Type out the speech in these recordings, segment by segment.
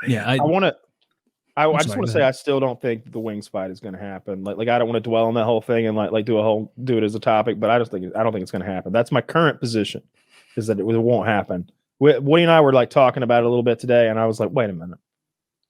Yeah, I just want to say I still don't think the Wings fight is going to happen. Like I don't want to dwell on that whole thing and like do it as a topic, but I don't think it's going to happen. That's my current position, is that it won't happen. Woody and I were like talking about it a little bit today, and I was like, wait a minute,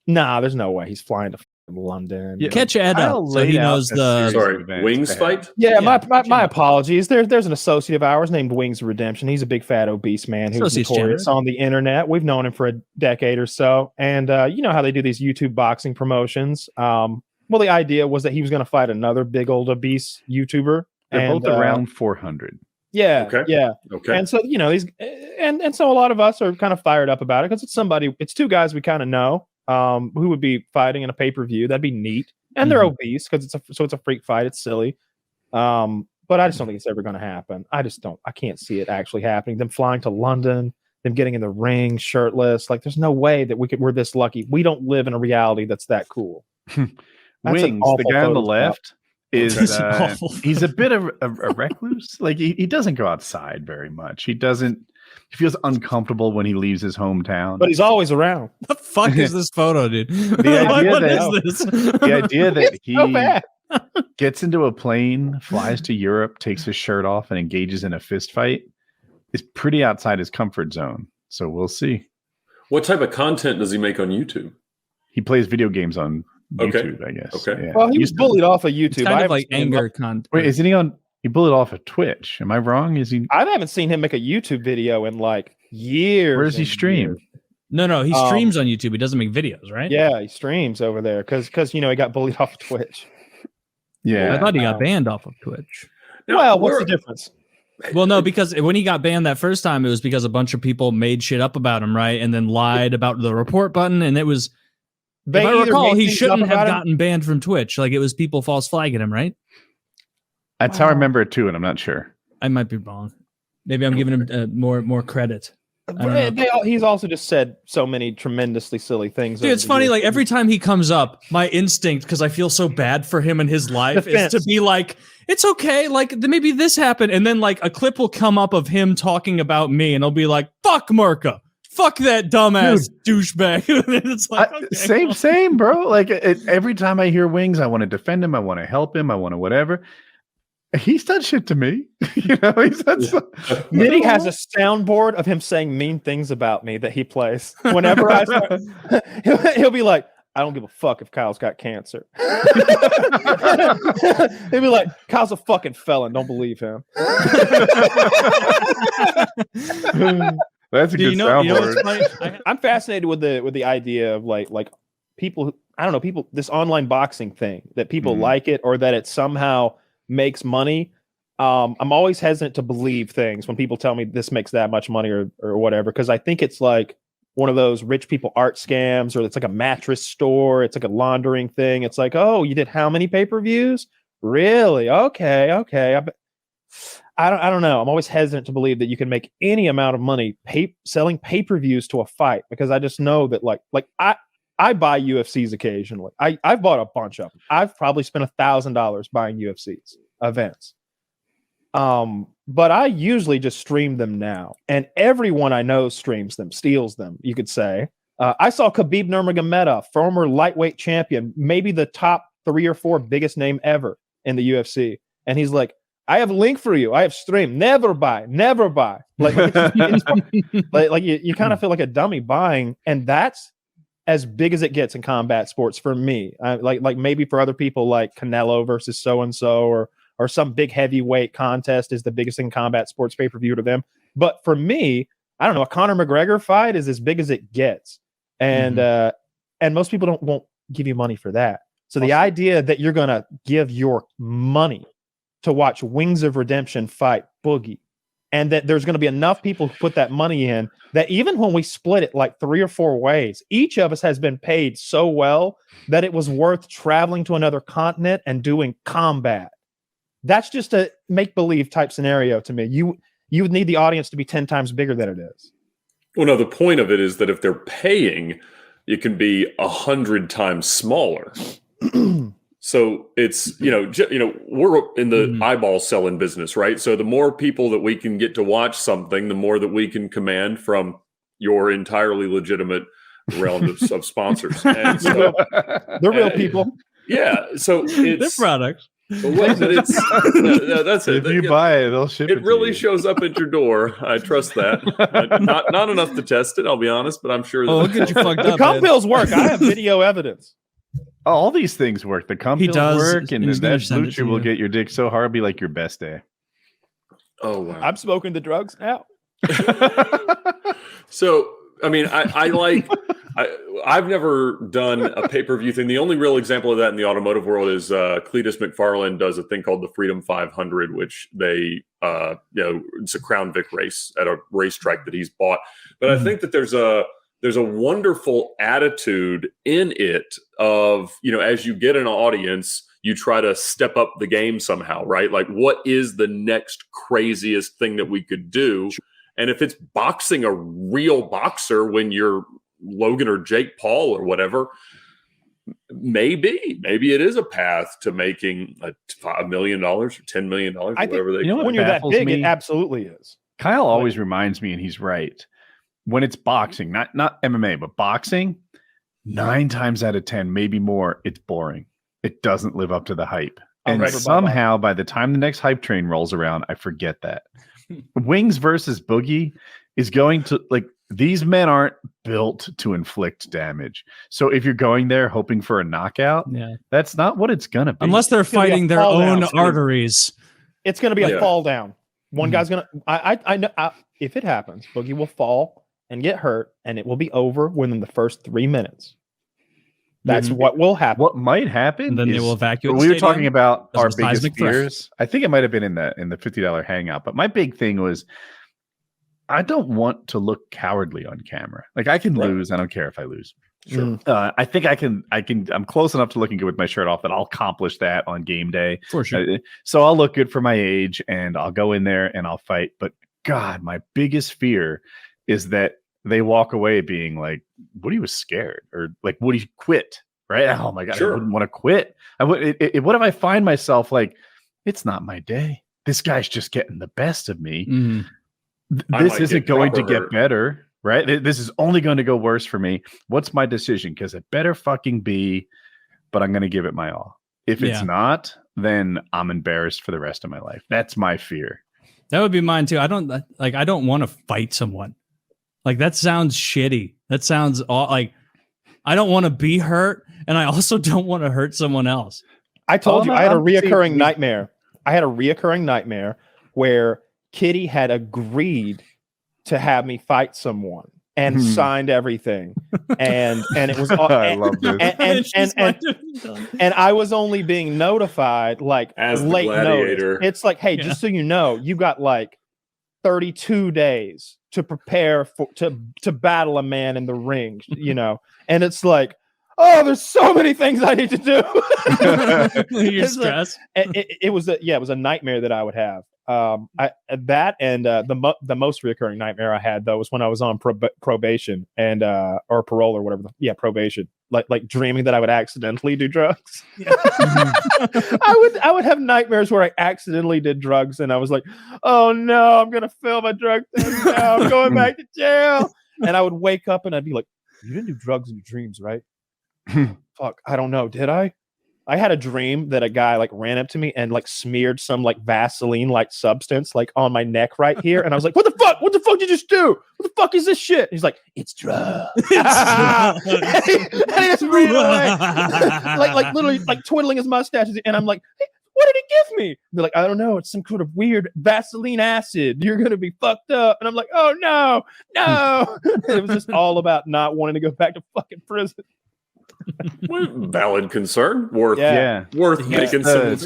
nah, there's no way he's flying to London. Yeah, catch Ed up so he knows the Wings fight. Yeah, my apologies. There's an associate of ours named Wings Redemption. He's a big fat obese man who's notorious on the internet. We've known him for a decade or so, and you know how they do these YouTube boxing promotions. Well, the idea was that he was going to fight another big old obese YouTuber. They're both around 400. Yeah, okay. Yeah. Okay. And so these and so a lot of us are kind of fired up about it because it's two guys we kind of know. Who would be fighting in a pay-per-view. That'd be neat. And they're obese because it's a freak fight. It's silly. But I just don't think it's ever going to happen. I can't see it actually happening. Them flying to London, them getting in the ring shirtless. Like there's no way that we're this lucky. We don't live in a reality that's that cool. Wings, the guy on the left is he's a bit of a recluse. Like he doesn't go outside very much. He feels uncomfortable when he leaves his hometown. But he's always around. The fuck is this photo, dude? The idea that he gets into a plane, flies to Europe, takes his shirt off, and engages in a fist fight is pretty outside his comfort zone. So we'll see. What type of content does he make on YouTube? He plays video games on YouTube, I guess. Okay. Yeah. Well, he was bullied off of YouTube. It's kind of like anger content. Wait, isn't he on? He bullied off of Twitch. Am I wrong? Is he? I haven't seen him make a YouTube video in like years. Where does he stream? No, he streams on YouTube. He doesn't make videos, right? Yeah, he streams over there because he got bullied off of Twitch. Yeah, I thought he got banned off of Twitch. Well, what's the difference? Well, no, because when he got banned that first time, it was because a bunch of people made shit up about him, right? And then lied about the report button, and it was. If I recall, he shouldn't have gotten banned from Twitch. Like it was people false flagging him, right? That's how I remember it too, and I'm not sure. I might be wrong. Maybe I'm giving him more credit. He's also just said so many tremendously silly things. Dude, it's funny. Like every time he comes up, my instinct, because I feel so bad for him and his life, is to be like, "It's okay. Like maybe this happened," and then like a clip will come up of him talking about me, and I'll be like, "Fuck Murka. Fuck that dumbass douchebag." It's like same, bro. Like every time I hear Wings, I want to defend him. I want to help him. I want to whatever. He's done shit to me. He's done Nitty has a soundboard of him saying mean things about me that he plays. Whenever I start, he'll be like, "I don't give a fuck if Kyle's got cancer." He'll be like, "Kyle's a fucking felon. Don't believe him." That's a good soundboard. I'm fascinated with the idea of like people. I don't know, people. This online boxing thing that people like it, or that it somehow makes money. I'm always hesitant to believe things when people tell me this makes that much money or whatever, because I think it's like one of those rich people art scams, or it's like a mattress store. It's like a laundering thing. It's like, oh, you did how many pay-per-views? Really? Okay. I don't know. I'm always hesitant to believe that you can make any amount of money selling pay-per-views to a fight, because I just know that like I buy UFCs occasionally. I've bought a bunch of them. I've probably spent $1,000 buying UFCs events. But I usually just stream them now, and everyone I know streams them, steals them, you could say. I saw Khabib Nurmagomedov, former lightweight champion, maybe the top 3 or 4 biggest name ever in the UFC, and he's like, "I have a link for you. I have streamed. Never buy. Like you kind of feel like a dummy buying, and that's as big as it gets in combat sports for me. Like maybe for other people, like Canelo versus so and so, or some big heavyweight contest is the biggest in combat sports pay-per-view to them. But for me, I don't know, a Conor McGregor fight is as big as it gets, and most people won't give you money for that. So the idea that you're gonna give your money to watch Wings of Redemption fight Boogie, and that there's going to be enough people who put that money in that even when we split it like 3 or 4 ways, each of us has been paid so well that it was worth traveling to another continent and doing combat. That's just a make-believe type scenario to me. You would need the audience to be 10 times bigger than it is. Well, no, the point of it is that if they're paying, it can be 100 times smaller. So it's, we're in the eyeball selling business, right? So the more people that we can get to watch something, the more that we can command from your entirely legitimate realm of sponsors. And so, they're real people. Yeah, so it's their products. But it's that's it. If you buy it, they'll ship it. It really shows up at your door. I trust that. Not enough to test it, I'll be honest, but I'm sure. Oh, look at you fucked The up. cum pills work. I have video evidence. Oh, all these things work. The cum pills work, and that blue chew will get your dick so hard, it'll be like your best day. Oh wow! I'm smoking the drugs now. So, I mean, I've never done a pay-per-view thing. The only real example of that in the automotive world is Cletus McFarland does a thing called the Freedom 500, which they, it's a Crown Vic race at a racetrack that he's bought. But I think that there's a wonderful attitude in it of, as you get an audience, you try to step up the game somehow, right? Like, what is the next craziest thing that we could do? And if it's boxing a real boxer when you're Logan or Jake Paul or whatever, maybe it is a path to making $1 million or $10 million, whatever they. When you're that big, it absolutely is. Kyle always reminds me, and he's right. When it's boxing, not MMA, but boxing, 9 times out of 10, maybe more, it's boring. It doesn't live up to the hype. And somehow, by the time the next hype train rolls around, I forget that. Wings versus Boogie is going to, like, these men aren't built to inflict damage. So if you're going there hoping for a knockout, that's not what it's going to be. Unless they're fighting their own arteries. It's going to be a fall down. One guy's going to, I know, if it happens, Boogie will fall and get hurt, and it will be over within the first 3 minutes. That's what will happen. What might happen? And then they will evacuate. We were talking about our biggest fears. I think it might have been in the $50 hangout, but my big thing was, I don't want to look cowardly on camera. Like, I can lose. I don't care if I lose. Sure. I think I can. I'm close enough to looking good with my shirt off that I'll accomplish that on game day. For sure. So I'll look good for my age, and I'll go in there and I'll fight. But God, my biggest fear is that they walk away being like, Woody was scared, or like, Woody quit. Right? Oh my God, I wouldn't want to quit. What if I find myself like, it's not my day. This guy's just getting the best of me. Mm-hmm. This isn't going to get better, right? This is only going to go worse for me. What's my decision? Because it better fucking be, but I'm going to give it my all. If it's not, then I'm embarrassed for the rest of my life. That's my fear. That would be mine too. I don't want to fight someone. Like, that sounds shitty. That sounds like, I don't want to be hurt, and I also don't want to hurt someone else. I told you I had a reoccurring nightmare. I had a reoccurring nightmare where Kitty had agreed to have me fight someone and signed everything, and it was all, I love this. And I was only being notified like as late gladiator. notice. It's like, hey, just so you know, you got like 32 days to prepare to battle a man in the ring, and it's like, oh, there's so many things I need to do. You're stressed. It was a nightmare that I would have. The most reoccurring nightmare I had though was when I was on probation and or parole or whatever. Probation. Like dreaming that I would accidentally do drugs. I would have nightmares where I accidentally did drugs, and I was like, oh no, I'm gonna fail my drug test now. I'm going back to jail. And I would wake up and I'd be like, you didn't do drugs in your dreams, right? Fuck, I don't know. Did I? I had a dream that a guy like ran up to me and like smeared some like Vaseline like substance like on my neck right here, and I was like, "What the fuck? What the fuck did you just do? What the fuck is this shit?" And he's like, "It's drugs." and he just ran away, like literally like twiddling his mustache, and I'm like, hey, "What did he give me?" They're like, "I don't know. It's some kind of weird Vaseline acid. You're gonna be fucked up." And I'm like, "Oh no, no!" It was just all about not wanting to go back to fucking prison. Valid concern. Worth making some.